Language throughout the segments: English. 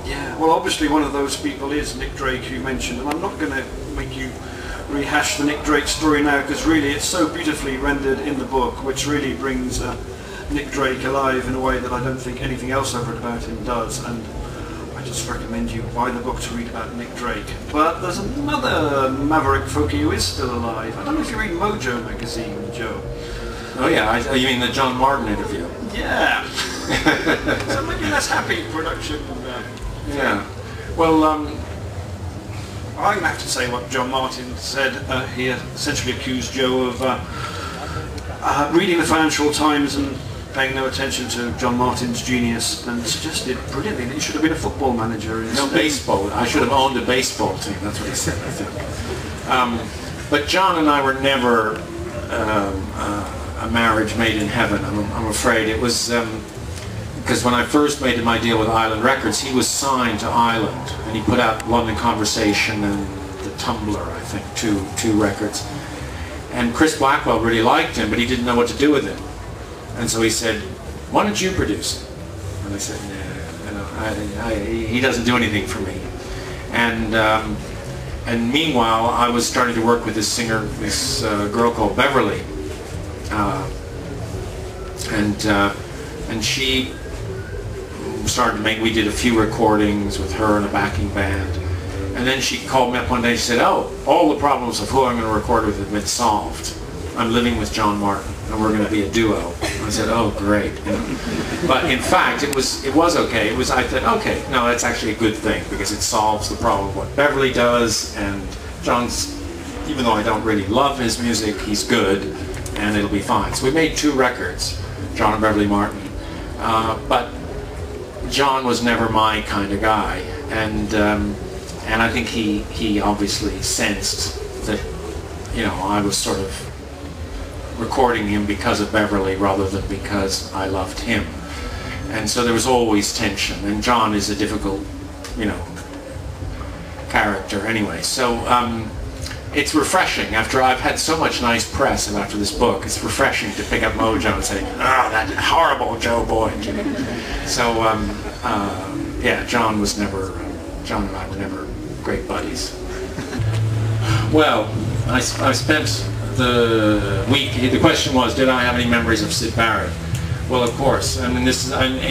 Yeah, well, obviously one of those people is Nick Drake, who you mentioned, and I'm not going to make you rehash the Nick Drake story now, because really it's so beautifully rendered in the book, which really brings Nick Drake alive in a way that I don't think anything else I've read about him does, and I just recommend you buy the book to read about Nick Drake. But there's another maverick folkie who is still alive. I don't know if you read Mojo magazine, Joe. Oh yeah, you mean the John Martyn interview? Yeah. So maybe less happy production. Yeah. Well, I'm going to have to say what John Martyn said. He essentially accused Joe of reading the Financial Times and paying no attention to John Martyn's genius, and suggested brilliantly that he should have been a football manager. No, baseball. I should have owned a baseball team. That's what he said, I think. But John and I were never a marriage made in heaven, I'm afraid. It was because when I first made my deal with Island Records, he was signed to Island, and he put out London Conversation and The Tumbler, I think, two records. And Chris Blackwell really liked him, but he didn't know what to do with him. And so he said, "Why don't you produce it?" And I said, "No, he doesn't do anything for me." And meanwhile, I was starting to work with this singer, this girl called Beverley, and she started to make. We did a few recordings with her and a backing band, and then she called me up one day. She said, "Oh, all the problems of who I'm going to record with have been solved. I'm living with John Martyn, and we're going to be a duo." I said, "Oh, great." You know. But in fact, it was okay. I thought, okay, no, that's actually a good thing, because it solves the problem of what Beverley does, and John's, even though I don't really love his music, he's good, and it'll be fine. So we made 2 records, John and Beverley Martyn, but John was never my kind of guy, and I think he obviously sensed that, you know, I was sort of recording him because of Beverley rather than because I loved him. And so there was always tension, and John is a difficult, you know, character anyway. So it's refreshing, after I've had so much nice press after this book, it's refreshing to pick up Mojo and say, "Ah, that horrible Joe Boyd." So yeah, John and I were never great buddies. Well, I spent the week, the question was, did I have any memories of Syd Barrett? Well, of course. I mean,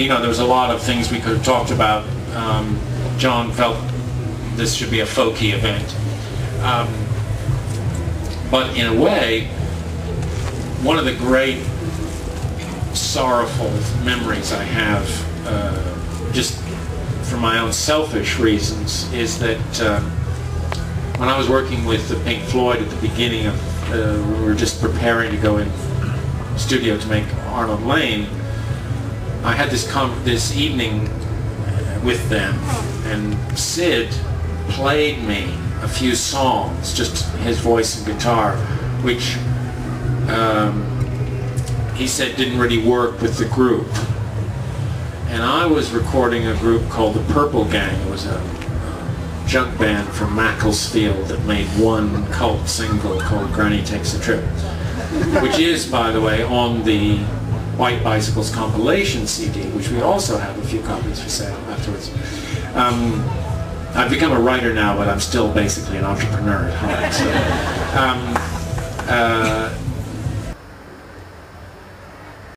you know, there was a lot of things we could have talked about. John felt this should be a folky event. But in a way, one of the great sorrowful memories I have, just for my own selfish reasons, is that when I was working with the Pink Floyd at the beginning of, we were just preparing to go in studio to make Arnold Lane, I had this evening with them, and Syd played me a few songs, just his voice and guitar, which he said didn't really work with the group. And I was recording a group called the Purple Gang. It was a junk band from Macclesfield that made one cult single called Granny Takes a Trip, which is, by the way, on the White Bicycles compilation CD, which we also have a few copies for sale afterwards. I've become a writer now, but I'm still basically an entrepreneur at heart. So,